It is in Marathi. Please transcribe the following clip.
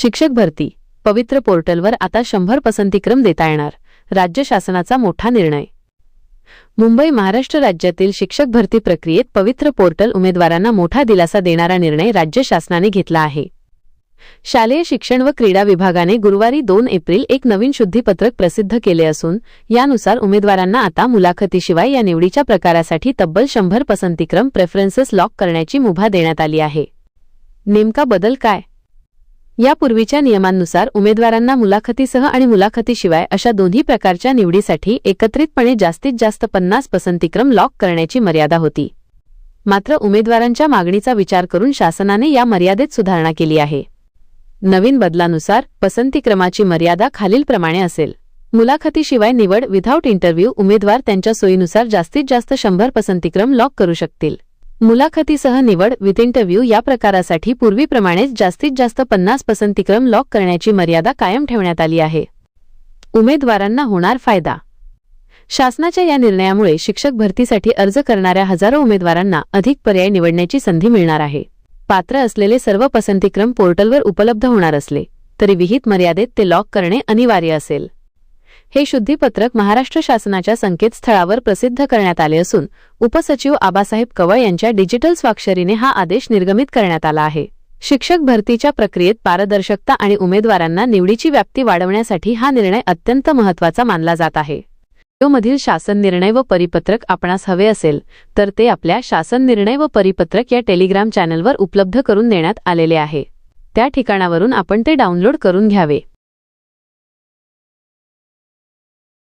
शिक्षक भरती पवित्र पोर्टलवर आता 100 पसंतीक्रम देता येणार, राज्य शासनाचा मोठा निर्णय। मुंबई महाराष्ट्र राज्यातील शिक्षक भरती प्रक्रियेत पवित्र पोर्टल उमेदवारांना मोठा दिलासा देणारा निर्णय राज्य शासनाने घेतला आहे। शालेय शिक्षण व क्रीडा विभागाने गुरुवारी 2 एप्रिल एक नवीन शुद्धीपत्रक प्रसिद्ध केले असून यानुसार उमेदवारांना आता मुलाखतीशिवाय या निवडीच्या प्रकारासाठी तब्बल 100 पसंतीक्रम प्रेफरन्सेस लॉक करण्याची मुभा देण्यात आली आहे। नेमका बदल काय? यापूर्वीच्या नियमांनुसार उमेदवारांना मुलाखतीसह आणि मुलाखतीशिवाय अशा दोन्ही प्रकारच्या निवडीसाठी एकत्रितपणे जास्तीत जास्त 50 पसंतीक्रम लॉक करण्याची मर्यादा होती। मात्र उमेदवारांच्या मागणीचा विचार करून शासनाने या मर्यादेत सुधारणा केली आहे। नवीन बदलानुसार पसंतीक्रमाची मर्यादा खालीलप्रमाणे असेल। मुलाखतीशिवाय निवड विथआउट इंटरव्ह्यू उमेदवार त्यांच्या सोयीनुसार जास्तीत जास्त 100 पसंतीक्रम लॉक करू शकतील। मुलाखतीसह निवड विथ इंटरव्ह्यू या प्रकारासाठी पूर्वीप्रमाणेच जास्तीत जास्त 50 पसंतीक्रम लॉक करण्याची मर्यादा कायम ठेवण्यात आली आहे। उमेदवारांना होणार फायदा। शासनाच्या या निर्णयामुळे शिक्षक भरतीसाठी अर्ज करणाऱ्या हजारो उमेदवारांना अधिक पर्याय निवडण्याची संधी मिळणार आहे। पात्र असलेले सर्व पसंतीक्रम पोर्टलवर उपलब्ध होणार असले तरी विहित मर्यादेत ते लॉक करणे अनिवार्य असेल। हे शुद्धीपत्रक महाराष्ट्र शासनाच्या संकेतस्थळावर प्रसिद्ध करण्यात आले असून उपसचिव आबासाहेब कवळ यांच्या डिजिटल स्वाक्षरीने हा आदेश निर्गमित करण्यात आला आहे। शिक्षक भरतीच्या प्रक्रियेत पारदर्शकता आणि उमेदवारांना निवडीची व्याप्ती वाढवण्यासाठी हा निर्णय अत्यंत महत्त्वाचा मानला जात आहे। व्हिडिओमधील शासन निर्णय व परिपत्रक आपणास हवे असेल तर ते आपल्या शासन निर्णय व परिपत्रक या टेलिग्राम चॅनलवर उपलब्ध करून देण्यात आलेले आहे। त्या ठिकाणावरून आपण ते डाउनलोड करून घ्यावे।